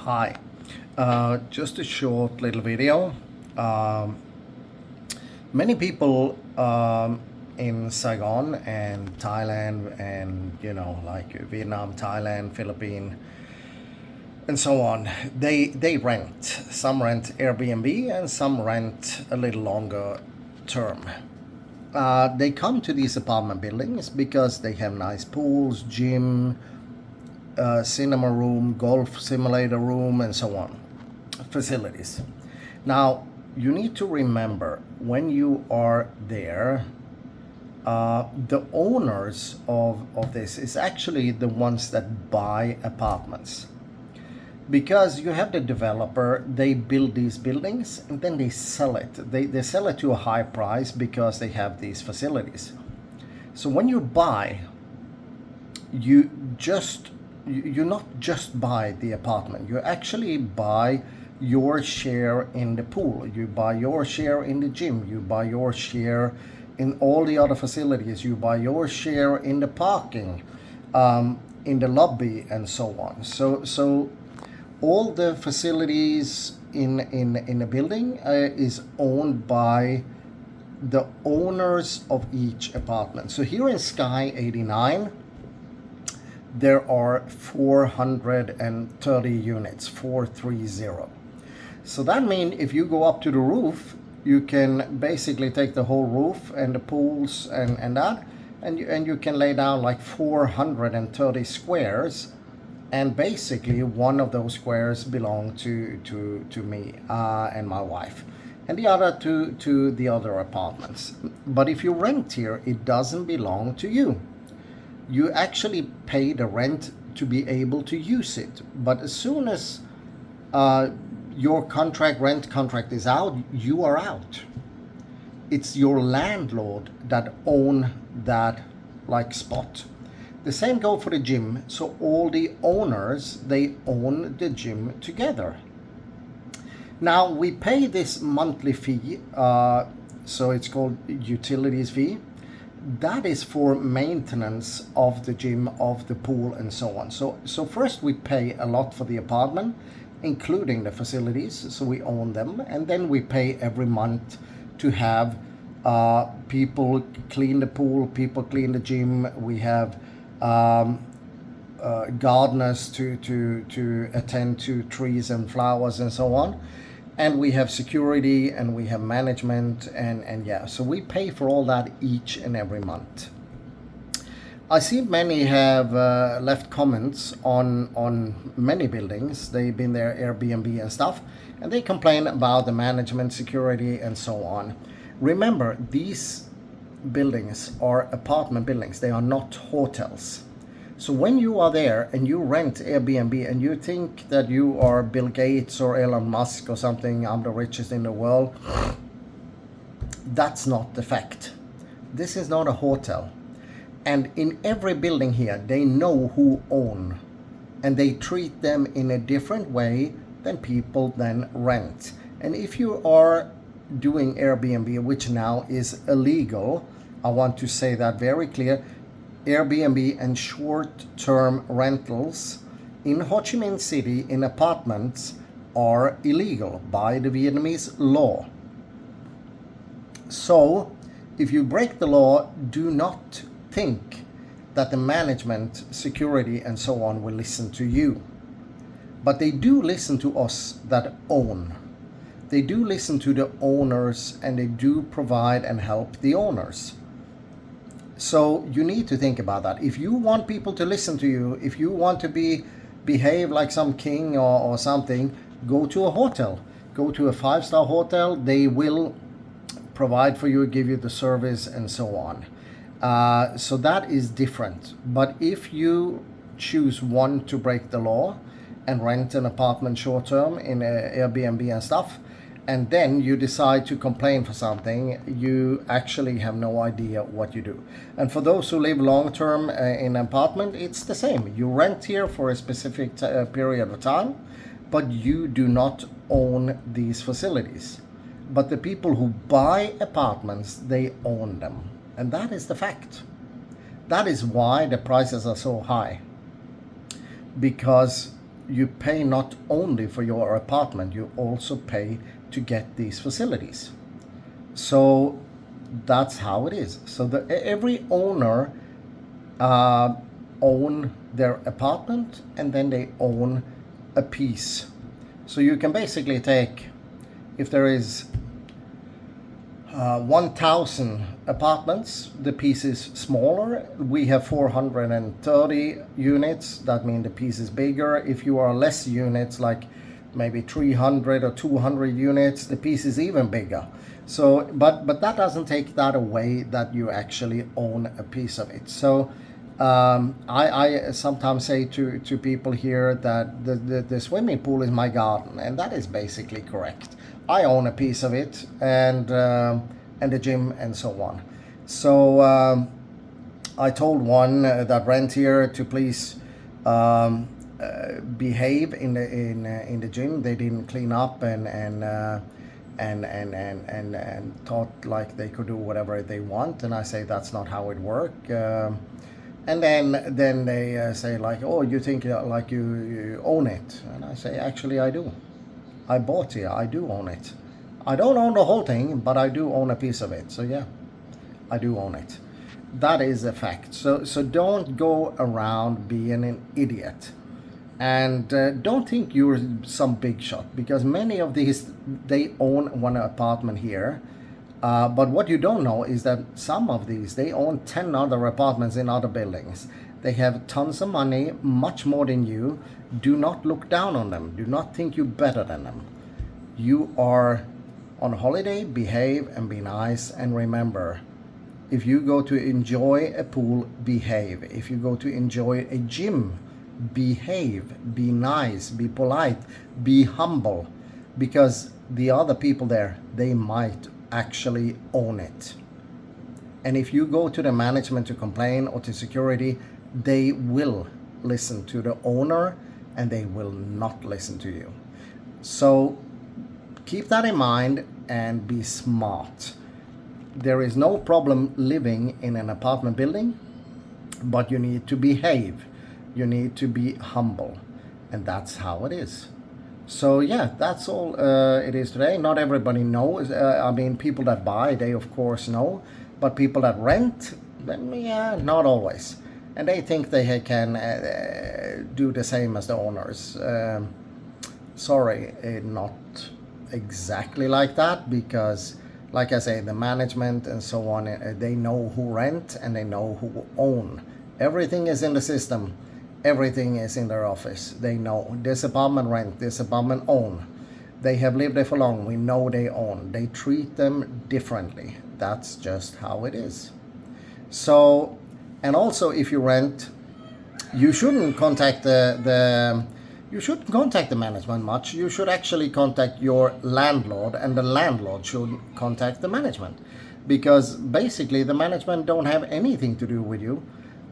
Hi, just a short little video. Um, Many people in Saigon and Thailand and like Vietnam, Thailand, Philippines, and so on, they rent. Some rent Airbnb and some rent a little longer term. They come to these apartment buildings because they have nice pools, gym, cinema room, golf simulator room, and so on, facilities. Now, you need to remember when you are there, the owners of this is actually the ones that buy apartments. Because you have the developer, they build these buildings and then they sell it. They sell it to a high price because they have these facilities. So when you buy, you just you not just buy the apartment, you actually buy your share in the pool, you buy your share in the gym, you buy your share in all the other facilities, you buy your share in the parking, in the lobby, and so on. So all the facilities in a building is owned by the owners of each apartment. So here in Sky 89, there are 430 units, 430. So that means if you go up to the roof, you can basically take the whole roof and the pools and that, and you can lay down like 430 squares, and basically one of those squares belong to me and my wife, and the other to the other apartments. But if you rent here, it doesn't belong to you. You actually pay the rent to be able to use it. But as soon as your rent contract is out, you are out. It's your landlord that own that like spot. The same go for the gym. So all the owners, they own the gym together. Now we pay this monthly fee, so it's called utilities fee. That is for maintenance of the gym, of the pool, and so on. So first we pay a lot for the apartment, including the facilities, so we own them, and then we pay every month to have people clean the pool, people clean the gym. We have gardeners to attend to trees and flowers and so on. And we have security and we have management and yeah, so we pay for all that each and every month. I see many have left comments on many buildings. They've been there Airbnb and stuff, and they complain about the management, security, and so on. Remember, these buildings are apartment buildings. They are not hotels. So when you are there and you rent Airbnb and you think that you are Bill Gates or Elon Musk or something, I'm the richest in the world, that's not the fact. This is not a hotel. And in every building here, they know who own, and they treat them in a different way than people then rent. And if you are doing Airbnb, which now is illegal, I want to say that very clear, Airbnb and short-term rentals in Ho Chi Minh City in apartments are illegal by the Vietnamese law. So if you break the law, do not think that the management, security, and so on will listen to you. But they do listen to us that own. They do listen to the owners, and they do provide and help the owners. So you need to think about that. If you want people to listen to you, if you want to behave like some king or something, go to a hotel. Go to a 5-star hotel. They will provide for you, give you the service, and so on. So that is different. But if you choose one to break the law and rent an apartment short term in Airbnb and stuff, and then you decide to complain for something, you actually have no idea what you do. And for those who live long term in an apartment, it's the same. You rent here for a specific period of time, but you do not own these facilities. But the people who buy apartments, they own them. And that is the fact. That is why the prices are so high. Because you pay not only for your apartment, you also pay to get these facilities. So that's how it is. So every owner own their apartment, and then they own a piece. So you can basically take, if there is 1,000 apartments, the piece is smaller. We have 430 units, that means the piece is bigger. If you are less units, like maybe 300 or 200 units, the piece is even bigger. So but that doesn't take that away that you actually own a piece of it. So I sometimes say to people here that the swimming pool is my garden, and that is basically correct. I own a piece of it, and the gym and so on. So I told one that rent here to please behave in the gym. They didn't clean up and thought like they could do whatever they want, and I say that's not how it works. And then they say like, oh, you think like you own it, and I say actually I do. I bought here. I do own it. I don't own the whole thing, but I do own a piece of it. So yeah, I do own it. That is a fact. So don't go around being an idiot, and don't think you're some big shot, because many of these, they own one apartment here. But what you don't know is that some of these, they own 10 other apartments in other buildings. They have tons of money, much more than you. Do not look down on them. Do not think you're better than them. You are on holiday, behave and be nice. And remember, if you go to enjoy a pool, behave. If you go to enjoy a gym, behave, be nice, be polite, be humble, because the other people there, they might actually own it. And if you go to the management to complain, or to security, they will listen to the owner and they will not listen to you. So keep that in mind and be smart. There is no problem living in an apartment building, but you need to behave. You need to be humble, and that's how it is. So yeah, that's all it is today. Not everybody knows. I mean, people that buy, they of course know, but people that rent, then yeah, not always. And they think they can do the same as the owners. Sorry, not exactly like that, because like I say, the management and so on, they know who rent and they know who own. Everything is in the system. Everything is in their office. They know this apartment rent, this apartment own. They have lived there for long. We know they own. They treat them differently. That's just how it is. So, and also if you rent, you shouldn't contact you shouldn't contact the management much. You should actually contact your landlord, and the landlord should contact the management, because basically the management don't have anything to do with you.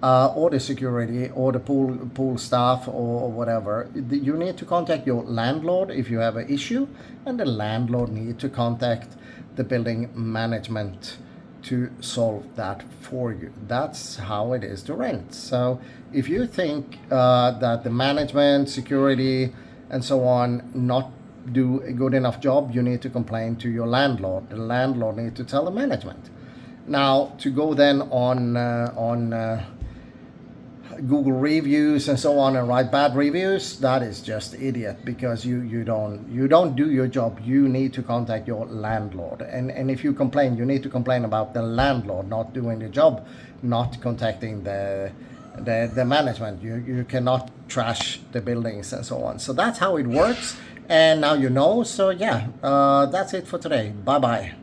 Or the security, or the pool staff, or whatever. You need to contact your landlord if you have an issue, and the landlord need to contact the building management to solve that for you. That's how it is to rent. So if you think that the management, security, and so on not do a good enough job, you need to complain to your landlord. The landlord need to tell the management. Now, to go then on Google reviews and so on and write bad reviews, that is just idiot, because you don't do your job. You need to contact your landlord, and if you complain, you need to complain about the landlord not doing the job, not contacting the management. You cannot trash the buildings and so on. So that's how it works, and now you know. So yeah, that's it for today. Bye bye.